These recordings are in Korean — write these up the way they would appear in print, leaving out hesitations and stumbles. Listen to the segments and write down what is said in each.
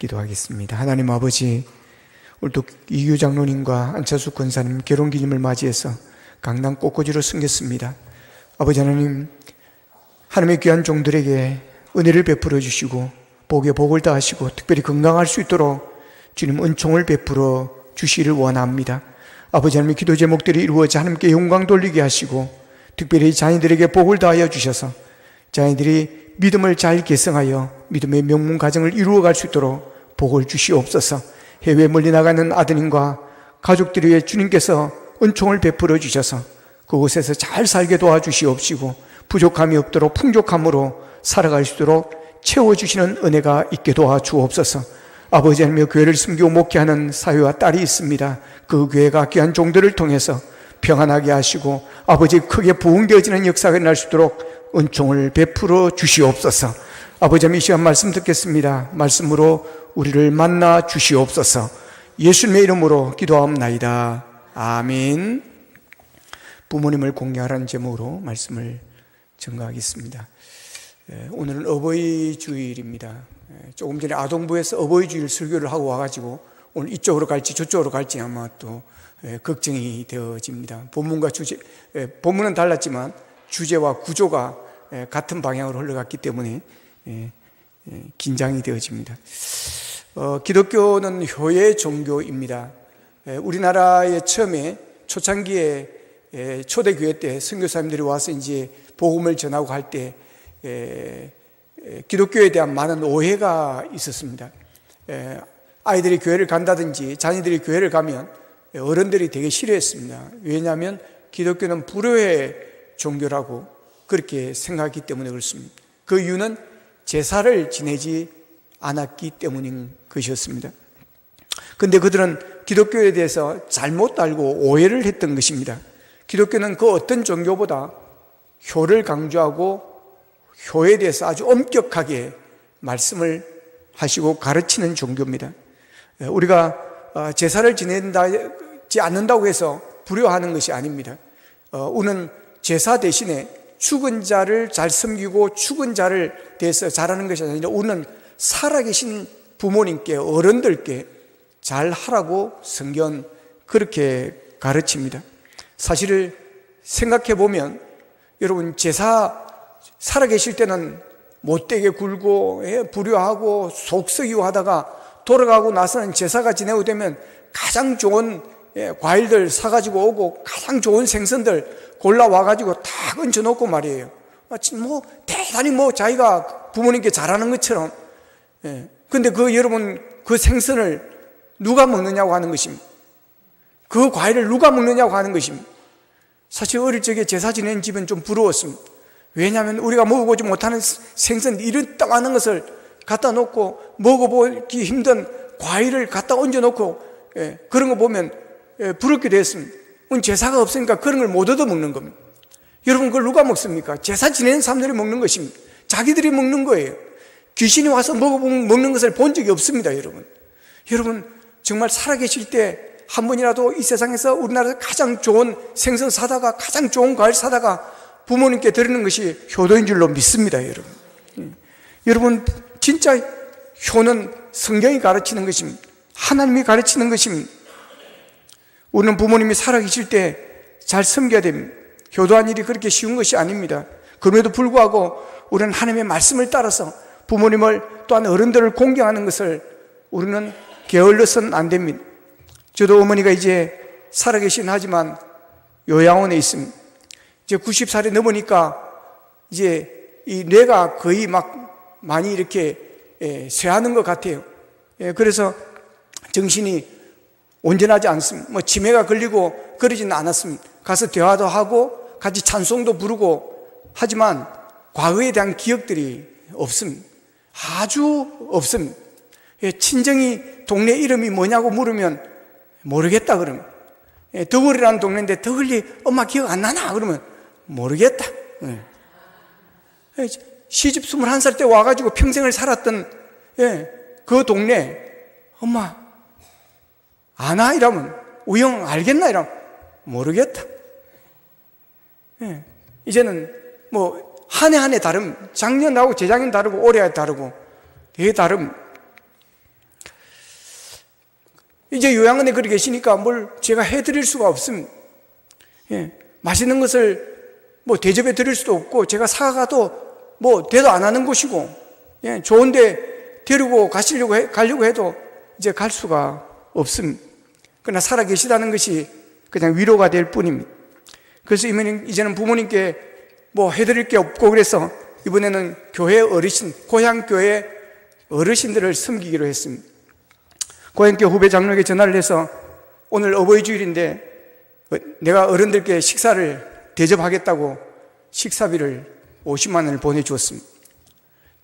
기도하겠습니다. 하나님 아버지, 오늘도 이규 장로님과 안철수 권사님 결혼기념을 맞이해서 강남 꽃꽂이로 섬겼습니다. 아버지 하나님, 하나님의 귀한 종들에게 은혜를 베풀어 주시고 복에 복을 다하시고 특별히 건강할 수 있도록 주님 은총을 베풀어 주시기를 원합니다. 아버지 하나님, 기도 제목들이 이루어져 하나님께 영광 돌리게 하시고 특별히 자녀들에게 복을 다하여 주셔서 자녀들이 믿음을 잘 계승하여 믿음의 명문 가정을 이루어갈 수 있도록 복을 주시옵소서. 해외에 멀리 나가는 아드님과 가족들 위해 주님께서 은총을 베풀어 주셔서 그곳에서 잘 살게 도와주시옵시고 부족함이 없도록 풍족함으로 살아갈 수 있도록 채워주시는 은혜가 있게 도와주옵소서. 아버지 하나님, 교회를 섬기고 목회하는 사위와 딸이 있습니다. 그 교회가 귀한 종들을 통해서 평안하게 하시고 아버지 크게 부흥되어지는 역사가 일어날 수 있도록 은총을 베풀어 주시옵소서. 아버지 하나님, 이 시간 말씀 듣겠습니다. 말씀으로 우리를 만나 주시옵소서. 예수님의 이름으로 기도하옵나이다. 아멘. 부모님을 공경하라는 제목으로 말씀을 전가하겠습니다. 오늘은 어버이 주일입니다. 조금 전에 아동부에서 어버이 주일 설교를 하고 와가지고 오늘 이쪽으로 갈지 저쪽으로 갈지 아마 또 걱정이 되어집니다. 본문과 주제, 본문은 달랐지만 주제와 구조가 같은 방향으로 흘러갔기 때문에 긴장이 되어집니다. 기독교는 효의 종교입니다. 우리나라에 처음에 초창기에 초대교회 때 선교사님들이 와서 이제 복음을 전하고 할 때 기독교에 대한 많은 오해가 있었습니다. 아이들이 교회를 간다든지 자녀들이 교회를 가면 어른들이 되게 싫어했습니다. 왜냐하면 기독교는 불효의 종교라고 그렇게 생각하기 때문에 그렇습니다. 그 이유는 제사를 지내지 않았기 때문인 것이었습니다. 그런데 그들은 기독교에 대해서 잘못 알고 오해를 했던 것입니다. 기독교는 그 어떤 종교보다 효를 강조하고 효에 대해서 아주 엄격하게 말씀을 하시고 가르치는 종교입니다. 우리가 제사를 지내지 않는다고 해서 불효하는 것이 아닙니다. 우리는 제사 대신에 죽은 자를 잘 섬기고 죽은 자를 대해서 잘하는 것이 아니라 우리는 살아계신 부모님께 어른들께 잘 하라고 성경 그렇게 가르칩니다. 사실을 생각해 보면 여러분, 제사 살아계실 때는 못되게 굴고 불효하고 속썩이고 하다가 돌아가고 나서는 제사가 지내고 되면 가장 좋은 과일들 사가지고 오고 가장 좋은 생선들 골라와가지고 다 얹어놓고 말이에요. 뭐 대단히 뭐 자기가 부모님께 잘하는 것처럼. 근데 그 여러분, 그 생선을 누가 먹느냐고 하는 것입니다. 그 과일을 누가 먹느냐고 하는 것입니다. 사실 어릴 적에 제사 지내는 집은 좀 부러웠습니다. 왜냐하면 우리가 먹어보지 못하는 생선 이런 따만한 것을 갖다 놓고 먹어보기 힘든 과일을 갖다 얹어놓고 그런 거 보면 부럽기도 했습니다. 제사가 없으니까 그런 걸 못 얻어먹는 겁니다. 여러분, 그걸 누가 먹습니까? 제사 지내는 사람들이 먹는 것입니다. 자기들이 먹는 거예요. 귀신이 와서 먹는 것을 본 적이 없습니다. 여러분 정말 살아계실 때 한 번이라도 이 세상에서 우리나라에서 가장 좋은 생선 사다가 가장 좋은 과일 사다가 부모님께 드리는 것이 효도인 줄로 믿습니다. 여러분 진짜 효는 성경이 가르치는 것입니다. 하나님이 가르치는 것입니다. 우리는 부모님이 살아계실 때 잘 섬겨야 됩니다. 효도한 일이 그렇게 쉬운 것이 아닙니다. 그럼에도 불구하고 우리는 하나님의 말씀을 따라서 부모님을 또한 어른들을 공경하는 것을 우리는 게을러서는 안 됩니다. 저도 어머니가 이제 살아계신 하지만 요양원에 있습니다. 이제 90살이 넘으니까 이제 이 뇌가 거의 막 많이 이렇게 쇠하는 것 같아요. 그래서 정신이 온전하지 않습니다. 뭐 치매가 걸리고 그러지는 않았습니다. 가서 대화도 하고 같이 찬송도 부르고 하지만 과거에 대한 기억들이 없습니다. 아주 없습니다. 친정이 동네 이름이 뭐냐고 물으면 모르겠다 그러면, 덕을이라는 동네인데 덕을리 엄마 기억 안 나나? 그러면 모르겠다. 시집 21살 때 와가지고 평생을 살았던 그 동네 엄마 아나? 이러면 우영 알겠나? 이러면 모르겠다. 이제는 뭐 한 해 한 해 다름, 작년하고 재작년 다르고 올해 다르고 되게 다름. 이제 요양원에 그렇게 계시니까 뭘 제가 해드릴 수가 없습니다. 예, 맛있는 것을 뭐 대접해 드릴 수도 없고, 제가 사가도 뭐 대도 안 하는 곳이고, 예, 좋은데 데리고 가려고 해도 이제 갈 수가 없습니다. 그러나 살아 계시다는 것이 그냥 위로가 될 뿐입니다. 그래서 이제는 부모님께 뭐 해드릴 게 없고, 그래서 이번에는 교회 어르신, 고향 교회 어르신들을 섬기기로 했습니다. 고향교 후배 장로에게 전화를 해서 오늘 어버이 주일인데 내가 어른들께 식사를 대접하겠다고 식사비를 50만 원을 보내주었습니다.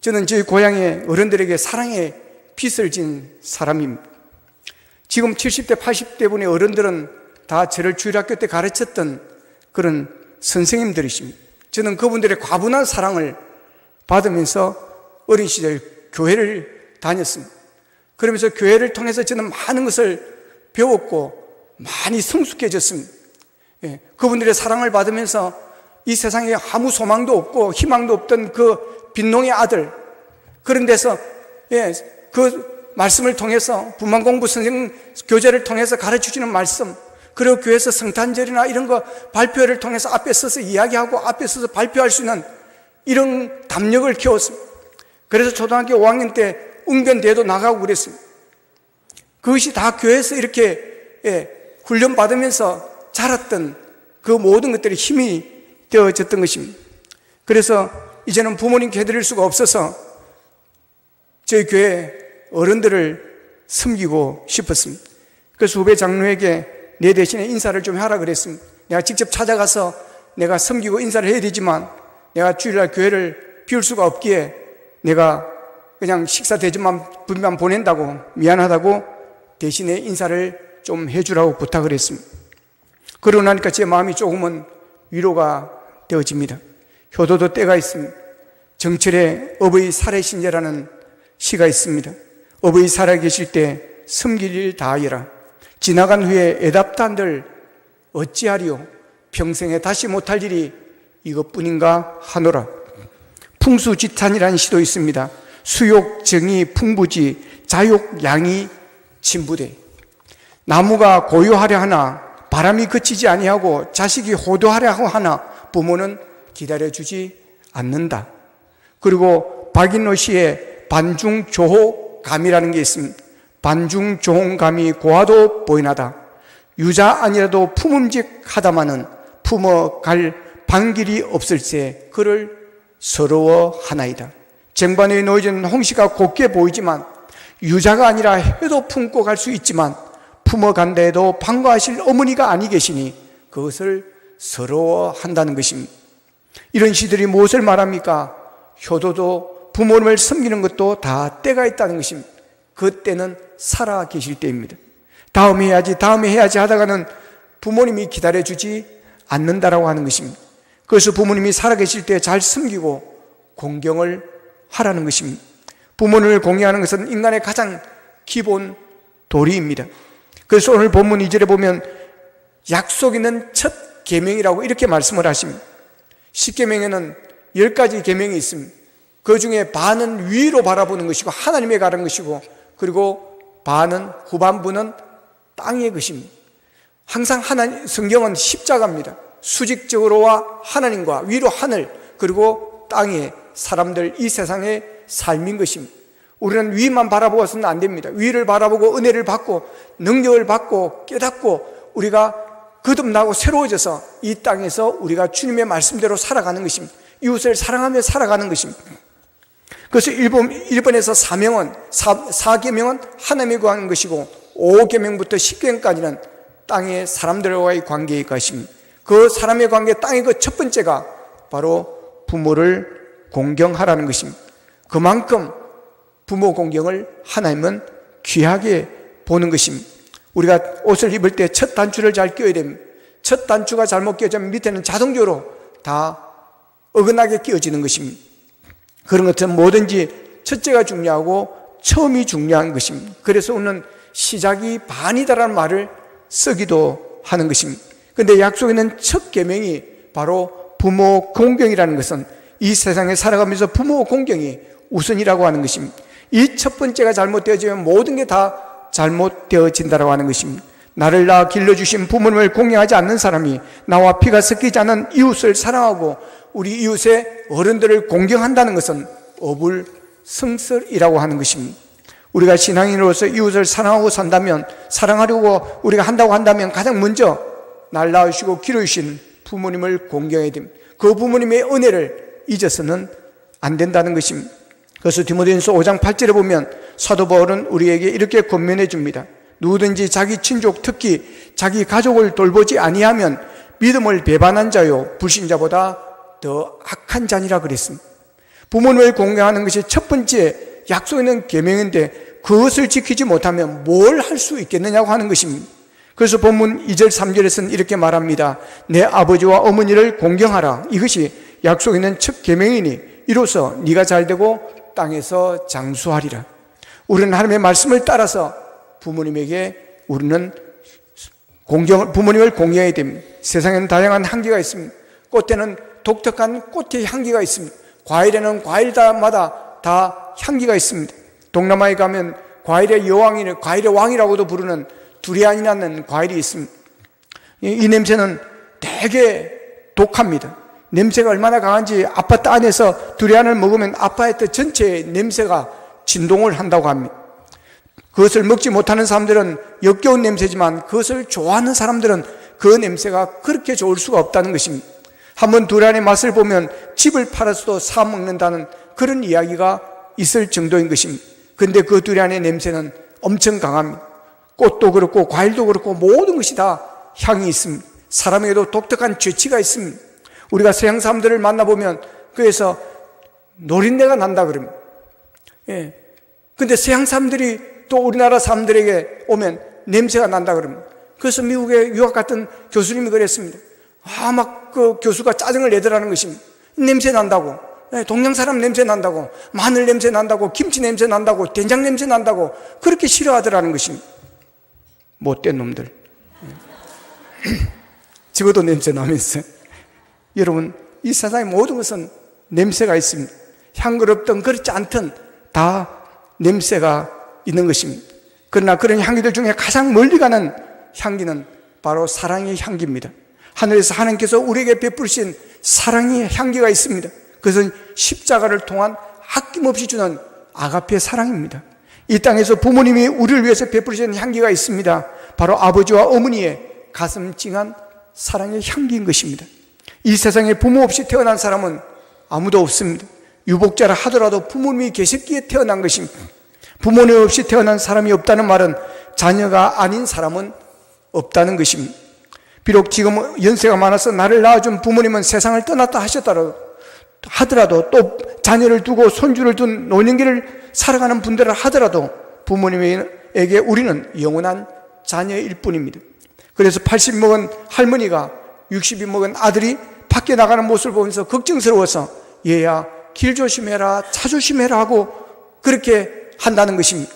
저는 저희 고향의 어른들에게 사랑의 빚을 진 사람입니다. 지금 70대, 80대 분의 어른들은 다 저를 주일학교 때 가르쳤던 그런 선생님들이십니다. 저는 그분들의 과분한 사랑을 받으면서 어린 시절 교회를 다녔습니다. 그러면서 교회를 통해서 저는 많은 것을 배웠고 많이 성숙해졌습니다. 예, 그분들의 사랑을 받으면서 이 세상에 아무 소망도 없고 희망도 없던 그 빈농의 아들, 그런 데서 그 말씀을 통해서 분만공부 선생 교재를 통해서 가르쳐주는 말씀, 그리고 교회에서 성탄절이나 이런 거 발표회를 통해서 앞에 서서 이야기하고 앞에 서서 발표할 수 있는 이런 담력을 키웠습니다. 그래서 초등학교 5학년 때 웅변대회도 나가고 그랬습니다. 그것이 다 교회에서 이렇게 훈련받으면서 자랐던 그 모든 것들이 힘이 되어졌던 것입니다. 그래서 이제는 부모님께 해드릴 수가 없어서 저희 교회 어른들을 섬기고 싶었습니다. 그래서 후배 장로에게 내 대신에 인사를 좀 하라 그랬습니다. 내가 직접 찾아가서 내가 섬기고 인사를 해야 되지만 내가 주일날 교회를 비울 수가 없기에 내가 그냥 식사 대접만 보낸다고, 미안하다고 대신에 인사를 좀 해주라고 부탁을 했습니다. 그러고 나니까 제 마음이 조금은 위로가 되어집니다. 효도도 때가 있습니다. 정철의 어버이 살해신제라는 시가 있습니다. 어버이 살아계실 때 섬길 일 다하여라. 지나간 후에 애답다 한들 어찌하리요. 평생에 다시 못할 일이 이것뿐인가 하노라. 풍수지탄이라는 시도 있습니다. 수욕 정이 풍부지 자욕 양이 진부되. 나무가 고요하려 하나 바람이 그치지 아니하고 자식이 호도하려 하나 부모는 기다려주지 않는다. 그리고 박인호 시에 반중조호감이라는 게 있습니다. 반중조호감이 고하도 보이나다. 유자 아니라도 품음직하다마는 품어갈 방길이 없을세 그를 서러워하나이다. 쟁반에 놓여진 홍시가 곱게 보이지만 유자가 아니라 해도 품고 갈 수 있지만 품어간다 해도 반가하실 어머니가 아니 계시니 그것을 서러워한다는 것입니다. 이런 시들이 무엇을 말합니까? 효도도 부모님을 섬기는 것도 다 때가 있다는 것입니다. 그 때는 살아 계실 때입니다. 다음에 해야지 하다가는 부모님이 기다려주지 않는다라고 하는 것입니다. 그래서 부모님이 살아 계실 때 잘 섬기고 공경을 하라는 것입니다. 부모님을 공경하는 것은 인간의 가장 기본 도리입니다. 그래서 오늘 본문 2절에 보면 약속 있는 첫 계명이라고 이렇게 말씀을 하십니다. 10계명에는 10가지 계명이 있습니다. 그 중에 반은 위로 바라보는 것이고 하나님에 가는 것이고, 그리고 반은 후반부는 땅의 것입니다. 항상 성경은 십자가입니다. 수직적으로와 하나님과 위로 하늘, 그리고 땅에 사람들, 이 세상의 삶인 것입니다. 우리는 위만 바라보고서는 안 됩니다. 위를 바라보고 은혜를 받고 능력을 받고 깨닫고 우리가 거듭나고 새로워져서 이 땅에서 우리가 주님의 말씀대로 살아가는 것입니다. 이웃을 사랑하며 살아가는 것입니다. 그래서 1번에서 4계명은 하나님에 구하는 것이고 5계명부터 10계명까지는 땅의 사람들과의 관계의 것입니다. 그 사람의 관계, 땅의 그 첫 번째가 바로 부모를 공경하라는 것입니다. 그만큼 부모 공경을 하나님은 귀하게 보는 것입니다. 우리가 옷을 입을 때 첫 단추를 잘 끼워야 됩니다. 첫 단추가 잘못 끼워지면 밑에는 자동적으로 다 어긋나게 끼워지는 것입니다. 그런 것처럼 뭐든지 첫째가 중요하고 처음이 중요한 것입니다. 그래서 오늘 시작이 반이다라는 말을 쓰기도 하는 것입니다. 그런데 약속에 있는 첫 계명이 바로 부모 공경이라는 것은 이 세상에 살아가면서 부모 공경이 우선이라고 하는 것입니다. 이 첫 번째가 잘못되어지면 모든 게 다 잘못되어진다고 하는 것입니다. 나를 낳아 길러주신 부모님을 공경하지 않는 사람이 나와 피가 섞이지 않은 이웃을 사랑하고 우리 이웃의 어른들을 공경한다는 것은 어불성설이라고 하는 것입니다. 우리가 신앙인으로서 이웃을 사랑하고 산다면, 사랑하려고 우리가 한다고 한다면 가장 먼저 날 낳으시고 기르신 부모님을 공경해야 됩니다. 그 부모님의 은혜를 잊어서는 안 된다는 것입니다. 그래서 디모데전서 5장 8절에 보면 사도 바울은 우리에게 이렇게 권면해 줍니다. 누구든지 자기 친족, 특히 자기 가족을 돌보지 아니하면 믿음을 배반한 자요 불신자보다 더 악한 자니라 그랬습니다. 부모님을 공경하는 것이 첫 번째 약속 있는 계명인데 그것을 지키지 못하면 뭘 할 수 있겠느냐고 하는 것입니다. 그래서 본문 2절 3절에서는 이렇게 말합니다. 내 아버지와 어머니를 공경하라. 이것이 약속 있는 첫 계명이니 이로써 네가 잘되고 땅에서 장수하리라. 우리는 하나님의 말씀을 따라서 부모님에게 우리는 부모님을 공경해야 됩니다. 세상에는 다양한 향기가 있습니다. 꽃에는 독특한 꽃의 향기가 있습니다. 과일에는 과일마다 다 향기가 있습니다. 동남아에 가면 과일의 여왕이는 과일의 왕이라고도 부르는 두리안이라는 과일이 있습니다. 이 냄새는 되게 독합니다. 냄새가 얼마나 강한지 아파트 안에서 두리안을 먹으면 아파트 전체의 냄새가 진동을 한다고 합니다. 그것을 먹지 못하는 사람들은 역겨운 냄새지만 그것을 좋아하는 사람들은 그 냄새가 그렇게 좋을 수가 없다는 것입니다. 한번 두리안의 맛을 보면 집을 팔아서도 사 먹는다는 그런 이야기가 있을 정도인 것입니다. 그런데 그 두리안의 냄새는 엄청 강합니다. 꽃도 그렇고 과일도 그렇고 모든 것이 다 향이 있습니다. 사람에게도 독특한 죄치가 있습니다. 우리가 서양 사람들을 만나보면 그래서 노린내가 난다 그럽니다. 근데 서양 사람들이 또 우리나라 사람들에게 오면 냄새가 난다 그럽니다. 그래서 미국에 유학 갔던 교수님이 그랬습니다. 막 그 교수가 짜증을 내더라는 것입니다. 냄새 난다고. 동양 사람 냄새 난다고. 마늘 냄새 난다고. 김치 냄새 난다고. 된장 냄새 난다고. 그렇게 싫어하더라는 것입니다. 못된 놈들. 집어도 냄새 나면서. 여러분, 이 세상의 모든 것은 냄새가 있습니다. 향그럽든 그렇지 않든 다 냄새가 있는 것입니다. 그러나 그런 향기들 중에 가장 멀리 가는 향기는 바로 사랑의 향기입니다. 하늘에서 하나님께서 우리에게 베푸신 사랑의 향기가 있습니다. 그것은 십자가를 통한 아낌없이 주는 아가페 사랑입니다. 이 땅에서 부모님이 우리를 위해서 베푸시는 향기가 있습니다. 바로 아버지와 어머니의 가슴 찡한 사랑의 향기인 것입니다. 이 세상에 부모 없이 태어난 사람은 아무도 없습니다. 유복자라 하더라도 부모님이 계셨기에 태어난 것입니다. 부모님 없이 태어난 사람이 없다는 말은 자녀가 아닌 사람은 없다는 것입니다. 비록 지금 연세가 많아서 나를 낳아준 부모님은 세상을 떠났다 하더라도 또 자녀를 두고 손주를 둔 노년기를 살아가는 분들을 하더라도 부모님에게 우리는 영원한 자녀일 뿐입니다. 그래서 80 먹은 할머니가 60이 먹은 아들이 밖에 나가는 모습을 보면서 걱정스러워서 얘야 길 조심해라 차 조심해라 하고 그렇게 한다는 것입니다.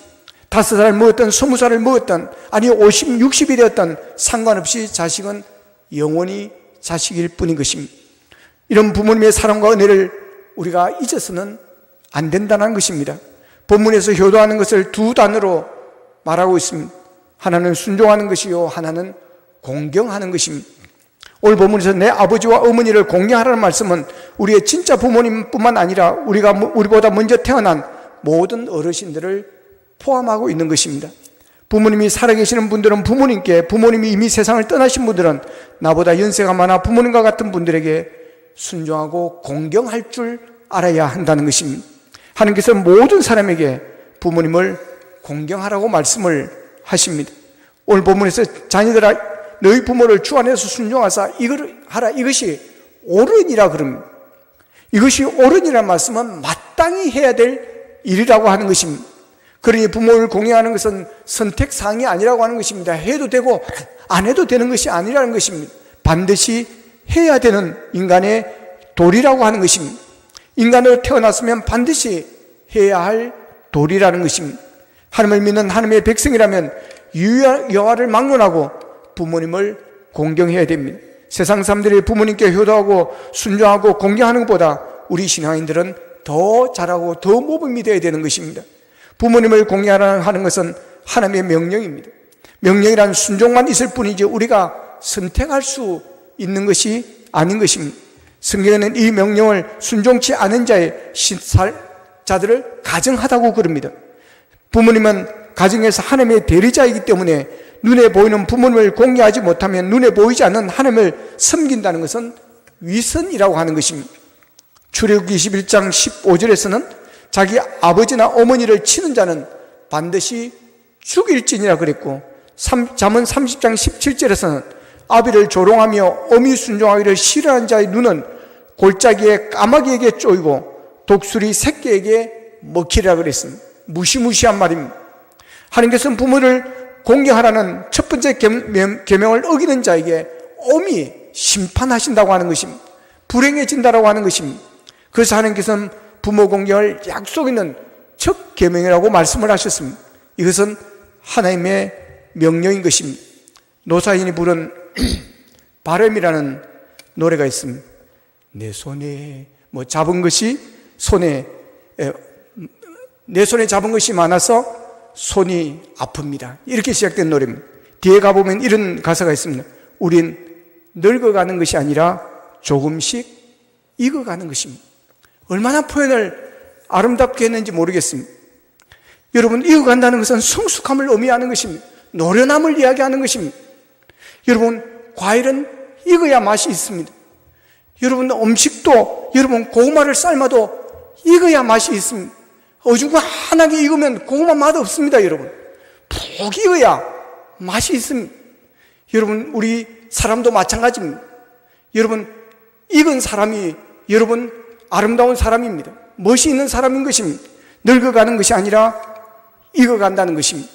5살 먹었던 20살을 먹었던 아니 50, 60이 되었던 상관없이 자식은 영원히 자식일 뿐인 것입니다. 이런 부모님의 사랑과 은혜를 우리가 잊어서는 안 된다는 것입니다. 본문에서 효도하는 것을 두 단어로 말하고 있습니다. 하나는 순종하는 것이요 하나는 공경하는 것입니다. 오늘 본문에서 내 아버지와 어머니를 공경하라는 말씀은 우리의 진짜 부모님뿐만 아니라 우리보다 먼저 태어난 모든 어르신들을 포함하고 있는 것입니다. 부모님이 살아계시는 분들은 부모님이 이미 세상을 떠나신 분들은 나보다 연세가 많아 부모님과 같은 분들에게 순종하고 공경할 줄 알아야 한다는 것입니다. 하나님께서 모든 사람에게 부모님을 공경하라고 말씀을 하십니다. 오늘 본문에서 자녀들아 너희 부모를 주 안에서 순종하사 이걸 하라 이것이 옳으니라 그럽니다. 이것이 옳으니라는 말씀은 마땅히 해야 될 일이라고 하는 것입니다. 그러니 부모를 공경하는 것은 선택사항이 아니라고 하는 것입니다. 해도 되고 안 해도 되는 것이 아니라는 것입니다. 반드시 해야 되는 인간의 도리라고 하는 것입니다. 인간으로 태어났으면 반드시 해야 할 도리라는 것입니다. 하나님을 믿는 하나님의 백성이라면 여호와를 막론하고 부모님을 공경해야 됩니다. 세상 사람들이 부모님께 효도하고 순종하고 공경하는 것보다 우리 신앙인들은 더 잘하고 더 모범이 되어야 되는 것입니다. 부모님을 공경하는 것은 하나님의 명령입니다. 명령이란 순종만 있을 뿐이지 우리가 선택할 수 있는 것이 아닌 것입니다. 성경에는 이 명령을 순종치 않은 자들을 가증하다고 그럽니다. 부모님은 가정에서 하나님의 대리자이기 때문에 눈에 보이는 부모님을 공경하지 못하면 눈에 보이지 않는 하나님을 섬긴다는 것은 위선이라고 하는 것입니다. 출애굽기 21장 15절에서는 자기 아버지나 어머니를 치는 자는 반드시 죽일지니라 그랬고, 잠언 30장 17절에서는 아비를 조롱하며 어미 순종하기를 싫어하는 자의 눈은 골짜기에 까마귀에게 쪼이고 독수리 새끼에게 먹히리라 그랬습니다. 무시무시한 말입니다. 하나님께서는 부모를 공경하라는 첫 번째 계명을 어기는 자에게 엄히 심판하신다고 하는 것입니다. 불행해진다라고 하는 것입니다. 그래서 하나님께서는 부모 공경을 약속 있는 첫 계명이라고 말씀을 하셨습니다. 이것은 하나님의 명령인 것입니다. 노사인이 부른 바람이라는 노래가 있습니다. 내 손에 잡은 것이 내 손에 잡은 것이 많아서 손이 아픕니다. 이렇게 시작된 노래입니다. 뒤에 가보면 이런 가사가 있습니다. 우린 늙어가는 것이 아니라 조금씩 익어가는 것입니다. 얼마나 표현을 아름답게 했는지 모르겠습니다. 여러분, 익어간다는 것은 성숙함을 의미하는 것입니다. 노련함을 이야기하는 것입니다. 여러분, 과일은 익어야 맛이 있습니다. 여러분, 음식도 여러분 고구마를 삶아도 익어야 맛이 있습니다. 어중간하게 익으면 고구마 맛 없습니다. 여러분, 푹 익어야 맛이 있습니다. 여러분, 우리 사람도 마찬가지입니다. 여러분, 익은 사람이 여러분 아름다운 사람입니다. 멋이 있는 사람인 것입니다. 늙어가는 것이 아니라 익어간다는 것입니다.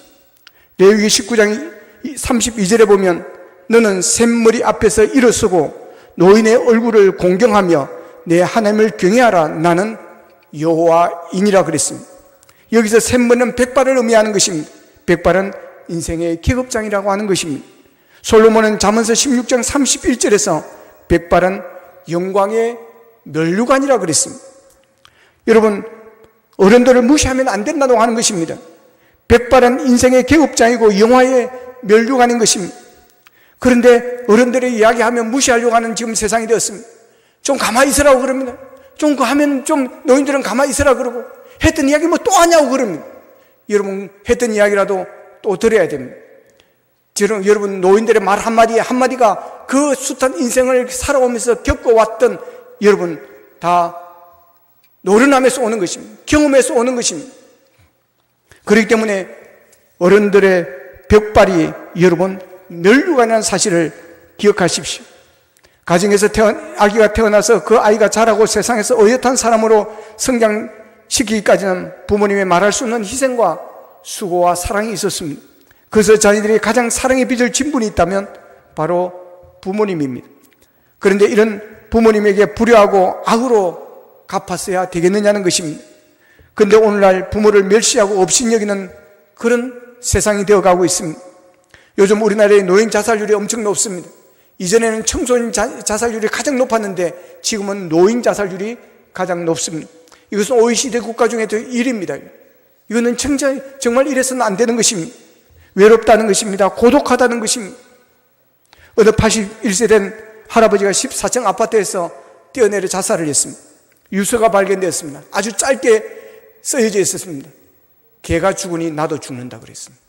레위기 19장 32절에 보면 너는 샘머리 앞에서 일어서고 노인의 얼굴을 공경하며 내 하나님을 경외하라. 나는 여호와이니라 그랬습니다. 여기서 샘머리는 백발을 의미하는 것입니다. 백발은 인생의 계급장이라고 하는 것입니다. 솔로몬은 잠언서 16장 31절에서 백발은 영광의 면류관이라 그랬습니다. 여러분, 어른들을 무시하면 안 된다고 하는 것입니다. 백발은 인생의 계급장이고 영화의 면류관인 것입니다. 그런데 어른들의 이야기하면 무시하려고 하는 지금 세상이 되었습니다. 좀 가만히 있으라고 그럽니다. 좀 그 하면 좀 노인들은 가만히 있으라 그러고, 했던 이야기 뭐 또 하냐고 그럽니다. 여러분, 했던 이야기라도 또 들어야 됩니다. 여러분, 노인들의 말 한마디가 그 숱한 인생을 살아오면서 겪어왔던 여러분 다 노련함에서 오는 것입니다. 경험에서 오는 것입니다. 그렇기 때문에 어른들의 벽발이 여러분 면류관이라는 사실을 기억하십시오. 가정에서 아기가 태어나서 그 아이가 자라고 세상에서 어엿한 사람으로 성장시키기까지는 부모님의 말할 수 없는 희생과 수고와 사랑이 있었습니다. 그래서 자녀들이 가장 사랑의 빚을 진 분이 있다면 바로 부모님입니다. 그런데 이런 부모님에게 불효하고 악으로 갚았어야 되겠느냐는 것입니다. 그런데 오늘날 부모를 멸시하고 업신여기는 그런 세상이 되어가고 있습니다. 요즘 우리나라의 노인 자살률이 엄청 높습니다. 이전에는 청소년 자살률이 가장 높았는데 지금은 노인 자살률이 가장 높습니다. 이것은 OECD 국가 중에 1위입니다. 이거는 정말 이래서는 안 되는 것입니다. 외롭다는 것입니다. 고독하다는 것입니다. 어느 81세 된 할아버지가 14층 아파트에서 뛰어내려 자살을 했습니다. 유서가 발견되었습니다. 아주 짧게 쓰여져 있었습니다. 개가 죽으니 나도 죽는다 그랬습니다.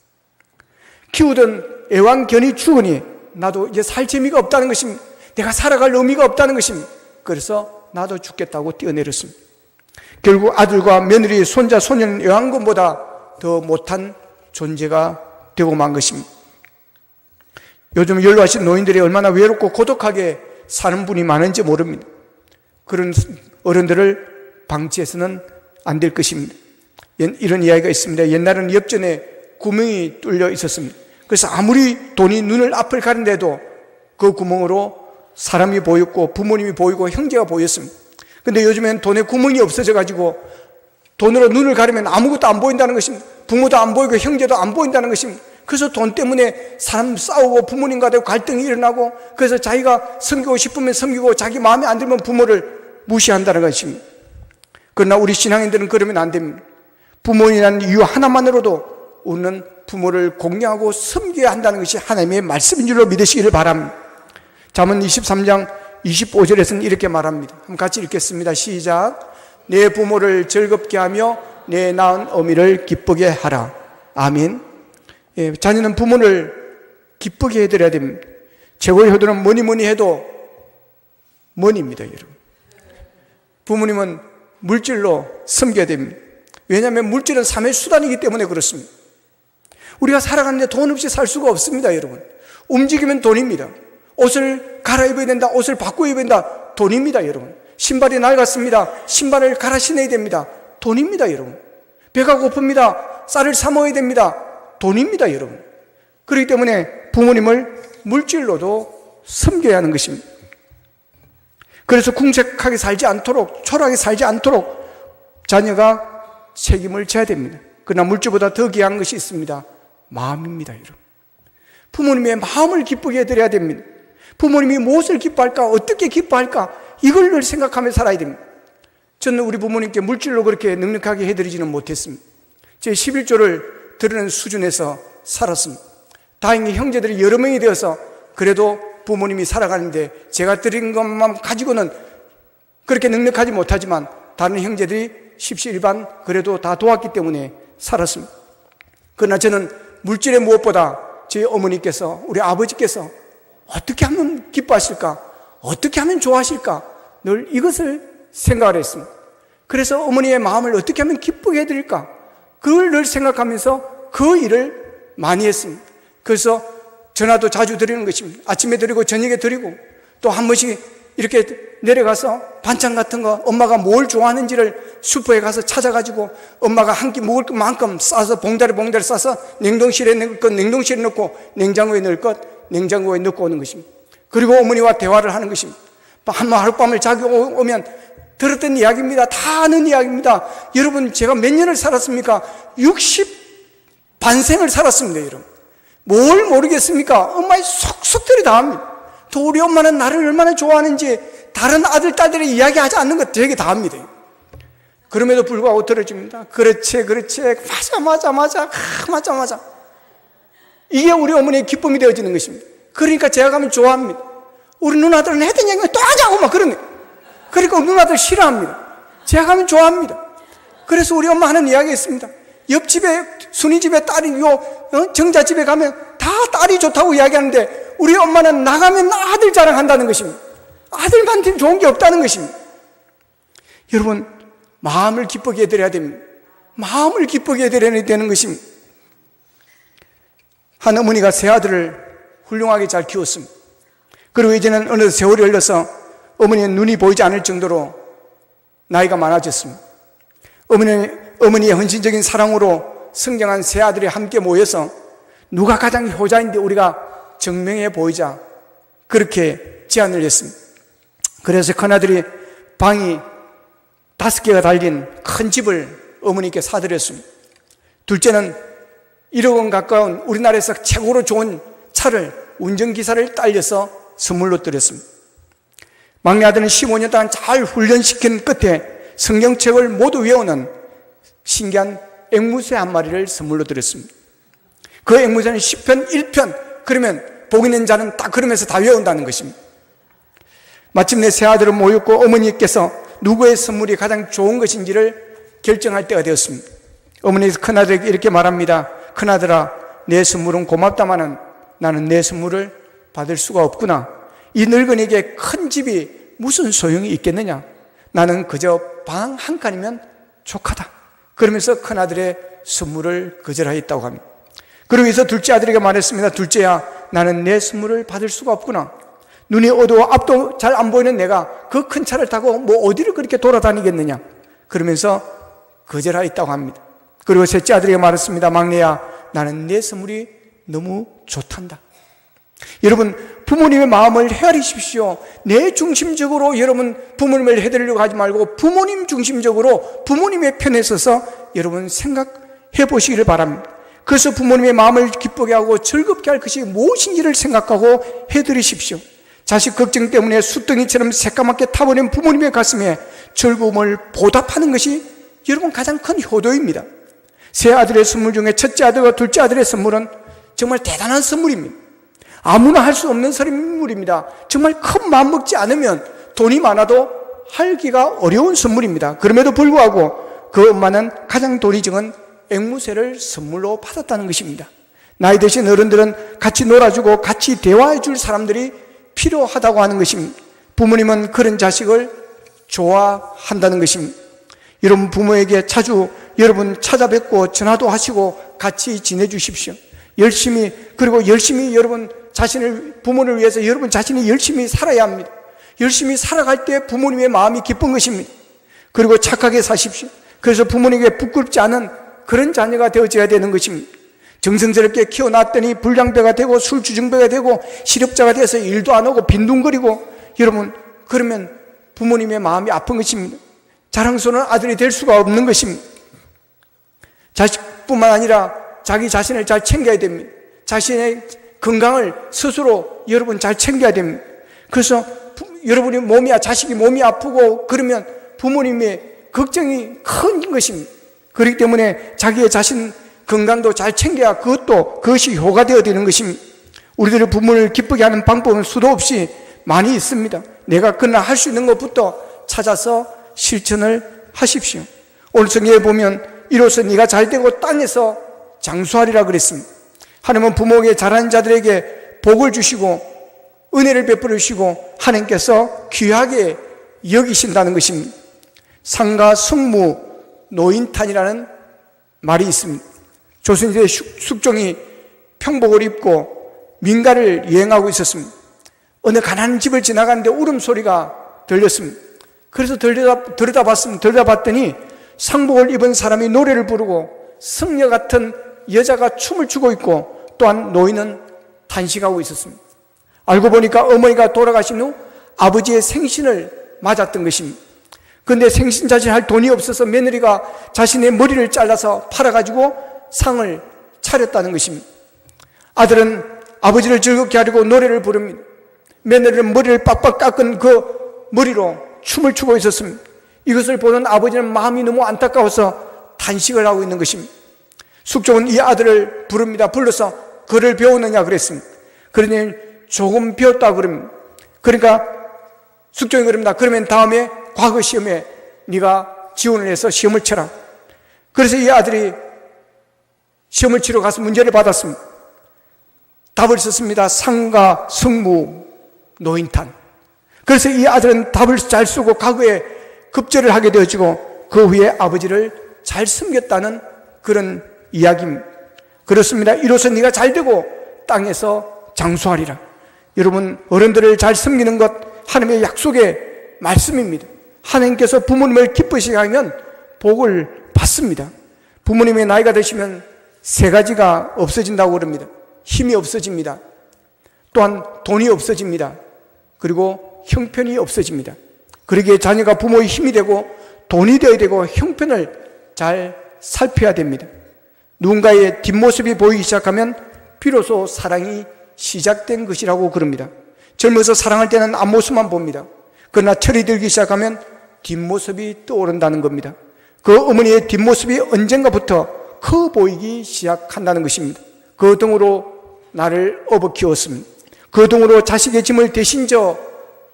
키우던 애완견이 죽으니 나도 이제 살 재미가 없다는 것입니다. 내가 살아갈 의미가 없다는 것입니다. 그래서 나도 죽겠다고 뛰어내렸습니다. 결국 아들과 며느리, 손자, 소년, 애완견보다 더 못한 존재가 되고 만 것입니다. 요즘 연로하신 노인들이 얼마나 외롭고 고독하게 사는 분이 많은지 모릅니다. 그런 어른들을 방치해서는 안 될 것입니다. 이런 이야기가 있습니다. 옛날에는 옆전에 구멍이 뚫려 있었습니다. 그래서 아무리 돈이 눈을 앞을 가린데도 그 구멍으로 사람이 보였고 부모님이 보이고 형제가 보였습니다. 그런데 요즘엔 돈에 구멍이 없어져 가지고 돈으로 눈을 가리면 아무것도 안 보인다는 것입니다. 부모도 안 보이고 형제도 안 보인다는 것입니다. 그래서 돈 때문에 사람 싸우고 부모님과도 갈등이 일어나고, 그래서 자기가 섬기고 싶으면 섬기고 자기 마음에 안 들면 부모를 무시한다는 것입니다. 그러나 우리 신앙인들은 그러면 안 됩니다. 부모님이라는 이유 하나만으로도 우리는 부모를 공경하고 섬겨야 한다는 것이 하나님의 말씀인 줄로 믿으시기를 바랍니다. 잠언 23장 25절에서는 이렇게 말합니다. 한번 같이 읽겠습니다. 시작. 내 부모를 즐겁게 하며 내 낳은 어미를 기쁘게 하라. 아멘. 예, 자녀는 부모를 기쁘게 해드려야 됩니다. 최고의 효도는 뭐니 해도 money입니다, 여러분. 부모님은 물질로 섬겨야 됩니다. 왜냐하면 물질은 삶의 수단이기 때문에 그렇습니다. 우리가 살아가는데 돈 없이 살 수가 없습니다, 여러분. 움직이면 돈입니다. 옷을 갈아입어야 된다, 옷을 바꿔 입어야 된다, 돈입니다, 여러분. 신발이 낡았습니다. 신발을 갈아 신어야 됩니다. 돈입니다, 여러분. 배가 고픕니다. 쌀을 사 먹어야 됩니다. 돈입니다, 여러분. 그렇기 때문에 부모님을 물질로도 섬겨야 하는 것입니다. 그래서 궁색하게 살지 않도록, 초라하게 살지 않도록 자녀가 책임을 져야 됩니다. 그러나 물질보다 더 귀한 것이 있습니다. 마음입니다, 여러분. 부모님의 마음을 기쁘게 해드려야 됩니다. 부모님이 무엇을 기뻐할까, 어떻게 기뻐할까, 이걸 늘 생각하며 살아야 됩니다. 저는 우리 부모님께 물질로 그렇게 넉넉하게 해드리지는 못했습니다. 제 11조를 드리는 수준에서 살았습니다. 다행히 형제들이 여러 명이 되어서 그래도 부모님이 살아가는데 제가 드린 것만 가지고는 그렇게 넉넉하지 못하지만 다른 형제들이 십시일반 그래도 다 도왔기 때문에 살았습니다. 그러나 저는 물질의 무엇보다 저희 어머니께서, 우리 아버지께서 어떻게 하면 기뻐하실까, 어떻게 하면 좋아하실까, 늘 이것을 생각을 했습니다. 그래서 어머니의 마음을 어떻게 하면 기쁘게 해드릴까, 그걸 늘 생각하면서 그 일을 많이 했습니다. 그래서 전화도 자주 드리는 것입니다. 아침에 드리고 저녁에 드리고, 또 한 번씩 이렇게 내려가서 반찬 같은 거, 엄마가 뭘 좋아하는지를 슈퍼에 가서 찾아가지고 엄마가 한 끼 먹을 만큼 싸서 봉다리 싸서 냉동실에 넣을 것 냉동실에 넣고, 냉장고에 넣을 것 냉장고에 넣고 오는 것입니다. 그리고 어머니와 대화를 하는 것입니다. 하룻밤을 자기 오면 들었던 이야기입니다. 다 아는 이야기입니다. 여러분, 제가 몇 년을 살았습니까? 60 반생을 살았습니다, 여러분. 뭘 모르겠습니까? 엄마의 속속들이 다 합니다. 또 우리 엄마는 나를 얼마나 좋아하는지 다른 아들, 딸들이 이야기하지 않는 것 되게 다 합니다. 그럼에도 불구하고 들어줍니다. 그렇지. 맞아. 이게 우리 어머니의 기쁨이 되어지는 것입니다. 그러니까 제가 가면 좋아합니다. 우리 누나들은 했던 얘기만 또 하자고 막 그러네. 그러니까 누나들 싫어합니다. 제가 가면 좋아합니다. 그래서 우리 엄마 하는 이야기가 있습니다. 옆집에, 순이집에 딸이 정자집에 가면 다 딸이 좋다고 이야기하는데 우리 엄마는 나가면 아들 자랑한다는 것입니다. 아들한테는 좋은 게 없다는 것입니다. 여러분, 마음을 기쁘게 해드려야 됩니다. 마음을 기쁘게 해드려야 되는 것입니다. 한 어머니가 세 아들을 훌륭하게 잘 키웠습니다. 그리고 이제는 어느 세월이 흘러서 어머니의 눈이 보이지 않을 정도로 나이가 많아졌습니다. 어머니의 헌신적인 사랑으로 성장한 세 아들이 함께 모여서 누가 가장 효자인데 우리가 증명해 보이자, 그렇게 제안을 했습니다. 그래서 큰아들이 방이 5개가 달린 큰 집을 어머니께 사드렸습니다. 둘째는 1억 원 가까운 우리나라에서 최고로 좋은 차를, 운전기사를 딸려서 선물로 드렸습니다. 막내 아들은 15년 동안 잘 훈련시킨 끝에 성경책을 모두 외우는 신기한 앵무새 한 마리를 선물로 드렸습니다. 그 앵무새는 10편 1편 그러면 복 있는 자는 딱 그러면서 다 외운다는 것입니다. 마침내 세 아들은 모였고 어머니께서 누구의 선물이 가장 좋은 것인지를 결정할 때가 되었습니다. 어머니께서 큰아들에게 이렇게 말합니다. 큰아들아, 내 선물은 고맙다마는 나는 내 선물을 받을 수가 없구나. 이 늙은이에게 큰 집이 무슨 소용이 있겠느냐. 나는 그저 방 한 칸이면 족하다. 그러면서 큰아들의 선물을 거절하였다고 합니다. 그러면서 둘째 아들에게 말했습니다. 둘째야, 나는 내 선물을 받을 수가 없구나. 눈이 어두워 앞도 잘 안 보이는 내가 그 큰 차를 타고 뭐 어디를 그렇게 돌아다니겠느냐. 그러면서 거절하였다고 합니다. 그리고 셋째 아들에게 말했습니다. 막내야, 나는 내 선물이 너무 좋단다. 여러분, 부모님의 마음을 헤아리십시오. 내 중심적으로 여러분 부모님을 해드리려고 하지 말고 부모님 중심적으로 부모님의 편에 서서 여러분 생각해 보시기를 바랍니다. 그래서 부모님의 마음을 기쁘게 하고 즐겁게 할 것이 무엇인지를 생각하고 해드리십시오. 자식 걱정 때문에 숫덩이처럼 새까맣게 타버린 부모님의 가슴에 즐거움을 보답하는 것이 여러분 가장 큰 효도입니다. 세 아들의 선물 중에 첫째 아들과 둘째 아들의 선물은 정말 대단한 선물입니다. 아무나 할 수 없는 선물입니다. 정말 큰 마음 먹지 않으면 돈이 많아도 하기가 어려운 선물입니다. 그럼에도 불구하고 그 엄마는 가장 돈이 적은 앵무새를 선물로 받았다는 것입니다. 나이 드신 어른들은 같이 놀아주고 같이 대화해 줄 사람들이 필요하다고 하는 것입니다. 부모님은 그런 자식을 좋아한다는 것입니다. 여러분 부모에게 자주 여러분 찾아뵙고 전화도 하시고 같이 지내주십시오. 열심히 여러분 부모를 위해서 여러분 자신이 열심히 살아야 합니다. 열심히 살아갈 때 부모님의 마음이 기쁜 것입니다. 그리고 착하게 사십시오. 그래서 부모님에게 부끄럽지 않은 그런 자녀가 되어져야 되는 것입니다. 정성스럽게 키워놨더니 불량배가 되고 술주정배가 되고 실업자가 돼서 일도 안 하고 빈둥거리고 여러분 그러면 부모님의 마음이 아픈 것입니다. 자랑스러운 아들이 될 수가 없는 것입니다. 자식뿐만 아니라 자기 자신을 잘 챙겨야 됩니다. 자신의 건강을 스스로 여러분 잘 챙겨야 됩니다. 그래서 여러분이 자식이 몸이 아프고 그러면 부모님의 걱정이 큰 것입니다. 그렇기 때문에 자기의 자신 건강도 잘 챙겨야 그것이 효가 되어야 되는 것입니다. 우리들의 부모를 기쁘게 하는 방법은 수도 없이 많이 있습니다. 내가 그날 할 수 있는 것부터 찾아서 실천을 하십시오. 오늘 성경에 보면 이로써 네가 잘되고 땅에서 장수하리라 그랬습니다. 하나님은 부모에게 잘하는 자들에게 복을 주시고 은혜를 베풀어 주시고 하나님께서 귀하게 여기신다는 것입니다. 상가 승무 노인탄이라는 말이 있습니다. 조선시대 숙종이 평복을 입고 민가를 여행하고 있었습니다. 어느 가난한 집을 지나가는데 울음소리가 들렸습니다. 그래서 들여다봤더니 상복을 입은 사람이 노래를 부르고 승려 같은 여자가 춤을 추고 있고 또한 노인은 탄식하고 있었습니다. 알고 보니까 어머니가 돌아가신 후 아버지의 생신을 맞았던 것입니다. 그런데 생신잔치할 돈이 없어서 며느리가 자신의 머리를 잘라서 팔아가지고 상을 차렸다는 것입니다. 아들은 아버지를 즐겁게 하려고 노래를 부릅니다. 며느리는 머리를 빡빡 깎은 그 머리로 춤을 추고 있었습니다. 이것을 보는 아버지는 마음이 너무 안타까워서 탄식을 하고 있는 것입니다. 숙종은 이 아들을 부릅니다. 불러서 글을 배우느냐 그랬습니다. 그러니 조금 배웠다 그럽니다. 그러니까 숙종이 그럽니다. 그러면 다음에 과거 시험에 네가 지원을 해서 시험을 쳐라. 그래서 이 아들이 시험을 치러 가서 문제를 받았습니다. 답을 썼습니다. 상가, 승무, 노인탄. 그래서 이 아들은 답을 잘 쓰고 과거에 급제를 하게 되어지고 그 후에 아버지를 잘 섬겼다는 그런 이야기입니다. 그렇습니다. 이로써 네가 잘되고 땅에서 장수하리라. 여러분 어른들을 잘 섬기는 것 하나님의 약속의 말씀입니다. 하나님께서 부모님을 기쁘시게 하면 복을 받습니다. 부모님의 나이가 드시면 세 가지가 없어진다고 그럽니다. 힘이 없어집니다. 또한 돈이 없어집니다. 그리고 형편이 없어집니다. 그러기에 자녀가 부모의 힘이 되고 돈이 되어야 되고 형편을 잘 살펴야 됩니다. 누군가의 뒷모습이 보이기 시작하면 비로소 사랑이 시작된 것이라고 그럽니다. 젊어서 사랑할 때는 앞모습만 봅니다. 그러나 철이 들기 시작하면 뒷모습이 떠오른다는 겁니다. 그 어머니의 뒷모습이 언젠가부터 커 보이기 시작한다는 것입니다. 그 등으로 나를 업어 키웠습니다. 그 등으로 자식의 짐을 대신 져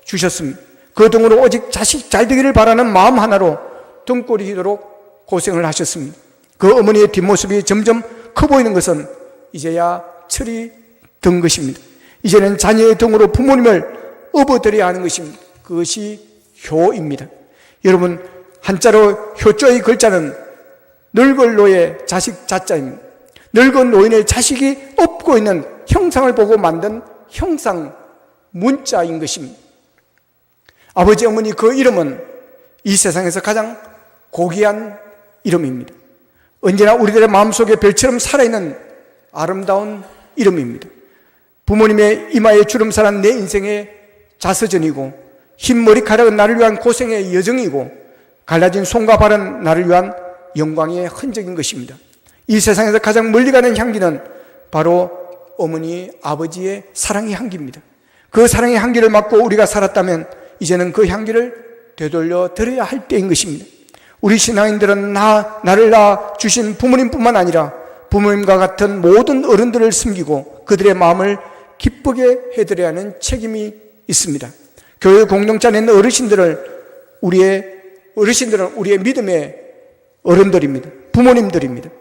주셨습니다. 그 등으로 오직 자식 잘 되기를 바라는 마음 하나로 등골이 희도록 고생을 하셨습니다. 그 어머니의 뒷모습이 점점 커 보이는 것은 이제야 철이 든 것입니다. 이제는 자녀의 등으로 부모님을 업어드려야 하는 것입니다. 그것이 효입니다. 여러분 한자로 효자의 글자는 늙은 노의 자식 자자입니다. 늙은 노인의 자식이 업고 있는 형상을 보고 만든 형상 문자인 것입니다. 아버지 어머니 그 이름은 이 세상에서 가장 고귀한 이름입니다. 언제나 우리들의 마음속에 별처럼 살아있는 아름다운 이름입니다. 부모님의 이마에 주름살한 내 인생의 자서전이고 흰 머리카락은 나를 위한 고생의 여정이고 갈라진 손과 발은 나를 위한 영광의 흔적인 것입니다. 이 세상에서 가장 멀리 가는 향기는 바로 어머니, 아버지의 사랑의 향기입니다. 그 사랑의 향기를 맡고 우리가 살았다면 이제는 그 향기를 되돌려 드려야 할 때인 것입니다. 우리 신앙인들은 나를 낳아주신 부모님뿐만 아니라 부모님과 같은 모든 어른들을 섬기고 그들의 마음을 기쁘게 해드려야 하는 책임이 있습니다. 교회 공동체 안에 있는 우리의 믿음의 어른들입니다. 부모님들입니다.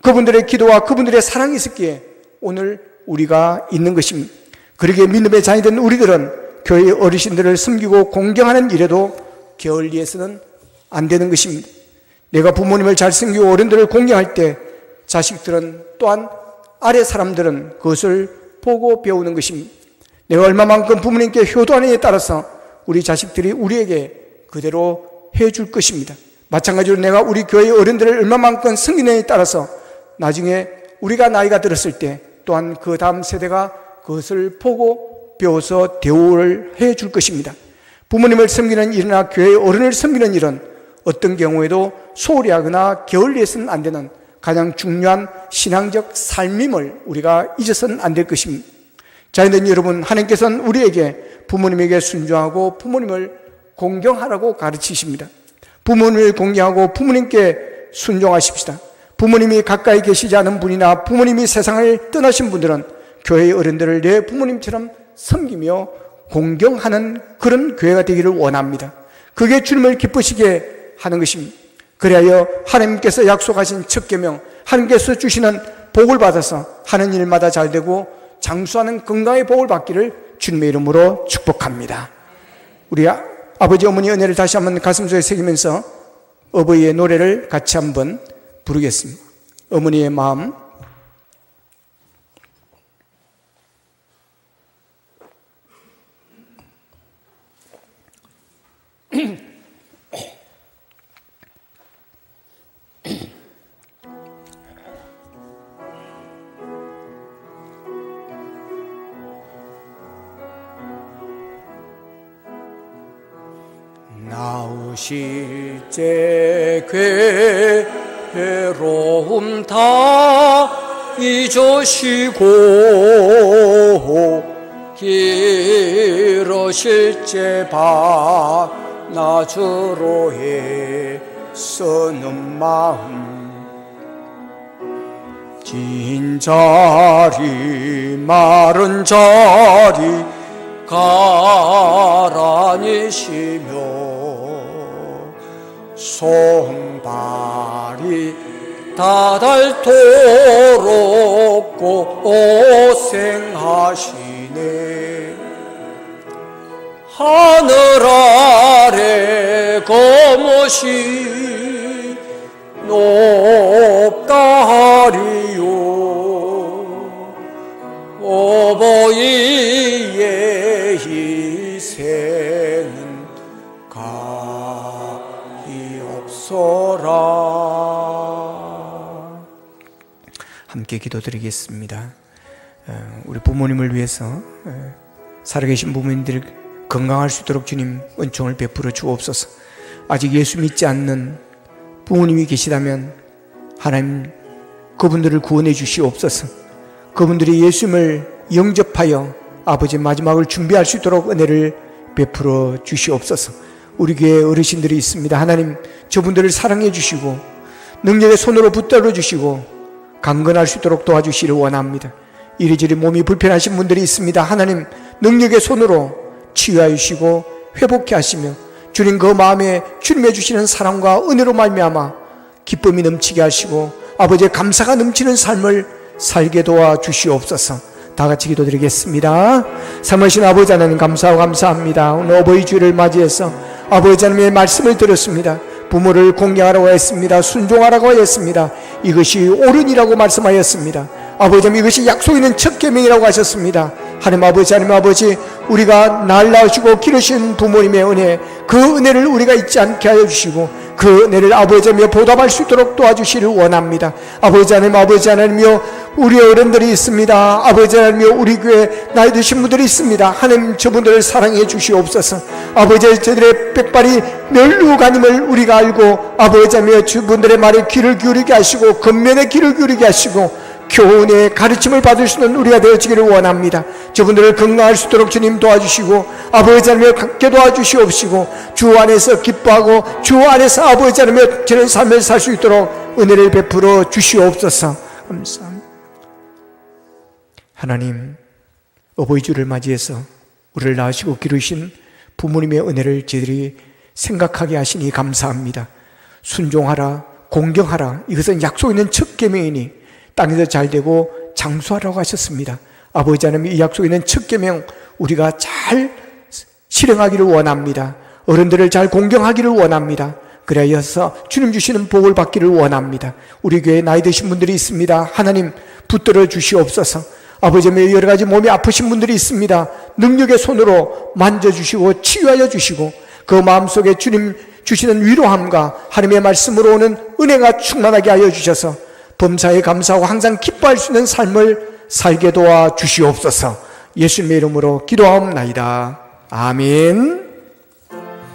그분들의 기도와 그분들의 사랑이 있었기에 오늘 우리가 있는 것입니다. 그러기에 믿음의 자녀된 우리들은 교회의 어르신들을 섬기고 공경하는 일에도 게을리해서는 안 되는 것입니다. 내가 부모님을 잘 섬기고 어른들을 공경할 때 자식들은 또한 아래 사람들은 그것을 보고 배우는 것입니다. 내가 얼마만큼 부모님께 효도하느냐에 따라서 우리 자식들이 우리에게 그대로 해줄 것입니다. 마찬가지로 내가 우리 교회의 어른들을 얼마만큼 섬기느냐에 따라서 나중에 우리가 나이가 들었을 때 또한 그 다음 세대가 그것을 보고 배워서 대우를 해줄 것입니다. 부모님을 섬기는 일이나 교회의 어른을 섬기는 일은 어떤 경우에도 소홀히 하거나 게을리해서는 안 되는 가장 중요한 신앙적 삶임을 우리가 잊어서는 안 될 것입니다. 자녀들 여러분, 하나님께서는 우리에게 부모님에게 순종하고 부모님을 공경하라고 가르치십니다. 부모님을 공경하고 부모님께 순종하십시다. 부모님이 가까이 계시지 않은 분이나 부모님이 세상을 떠나신 분들은 교회의 어른들을 내 부모님처럼 섬기며 공경하는 그런 교회가 되기를 원합니다. 그게 주님을 기쁘시게 하는 것입니다. 그리하여 하나님께서 약속하신 첫 계명, 하나님께서 주시는 복을 받아서 하는 일마다 잘되고 장수하는 건강의 복을 받기를 주님의 이름으로 축복합니다. 우리 아버지 어머니 은혜를 다시 한번 가슴속에 새기면서 어버이의 노래를 같이 한번 부르겠습니다. 어머니의 마음. 나오실 때 괴로움 다 잊으시고 길으실 때 나주로 애쓰는 마음 긴 자리 마른 자리 가라니시며 손발이 다닳도록 고생하시네. 하늘 아래 검으시 높다 하리요. 어버이의 희생은 가히 없어라. 함께 기도드리겠습니다. 우리 부모님을 위해서 살아계신 부모님들 건강할 수 있도록 주님 은총을 베풀어 주옵소서. 아직 예수 믿지 않는 부모님이 계시다면 하나님 그분들을 구원해 주시옵소서. 그분들이 예수님을 영접하여 아버지의 마지막을 준비할 수 있도록 은혜를 베풀어 주시옵소서. 우리 교회에 어르신들이 있습니다. 하나님 저분들을 사랑해 주시고 능력의 손으로 붙들어 주시고 강건할 수 있도록 도와주시기를 원합니다. 이리저리 몸이 불편하신 분들이 있습니다. 하나님 능력의 손으로 치유하여 주시고 회복해 하시며 주님 그 마음에 주님의 주시는 사랑과 은혜로 말미암아 기쁨이 넘치게 하시고 아버지의 감사가 넘치는 삶을 살게 도와주시옵소서. 다 같이 기도드리겠습니다. 삼으신 아버지 하나님 감사하고 감사합니다. 오늘 어버이 주일을 맞이해서 아버지 하나님의 말씀을 들었습니다. 부모를 공경하라고 했습니다. 순종하라고 했습니다. 이것이 옳으니라고 말씀하였습니다. 아버지 하나님 이것이 약속 있는 첫 계명이라고 하셨습니다. 하나님 아버지 우리가 날 낳으시고 기르신 부모님의 은혜, 그 은혜를 우리가 잊지 않게 하여 주시고 그 은혜를 아버지 하나님여 보답할 수 있도록 도와주시기를 원합니다. 아버지 하나님여 우리 어른들이 있습니다. 아버지 하나님여 우리 교회 나이 드신 분들이 있습니다. 하나님 저분들을 사랑해 주시옵소서. 아버지 저들의 백발이 멸루간임을 우리가 알고 아버지 하나님여 저분들의 말에 귀를 기울이게 하시고 겉면에 귀를 기울이게 하시고 교훈의 가르침을 받을 수 있는 우리가 되어지기를 원합니다. 저분들을 건강할 수 있도록 주님 도와주시고 아버지 하나님을 갖게 도와주시옵시고 주 안에서 기뻐하고 주 안에서 아버지 하나님을 저런 삶을 살 수 있도록 은혜를 베풀어 주시옵소서. 감사합니다. 하나님, 어버이주를 맞이해서 우리를 낳으시고 기르신 부모님의 은혜를 저희들이 생각하게 하시니 감사합니다. 순종하라, 공경하라, 이것은 약속 있는 첫 계명이니 땅에서 잘되고 장수하라고 하셨습니다. 아버지 하나님, 이 약속 있는 첫 계명 우리가 잘 실행하기를 원합니다. 어른들을 잘 공경하기를 원합니다. 그래서 주님 주시는 복을 받기를 원합니다. 우리 교회에 나이 드신 분들이 있습니다. 하나님 붙들어 주시옵소서. 아버지 여러 가지 몸이 아프신 분들이 있습니다. 능력의 손으로 만져주시고 치유하여 주시고 그 마음속에 주님 주시는 위로함과 하나님의 말씀으로 오는 은혜가 충만하게 하여 주셔서 범사에 감사하고 항상 기뻐할 수 있는 삶을 살게 도와 주시옵소서. 예수님의 이름으로 기도하옵나이다. 아멘.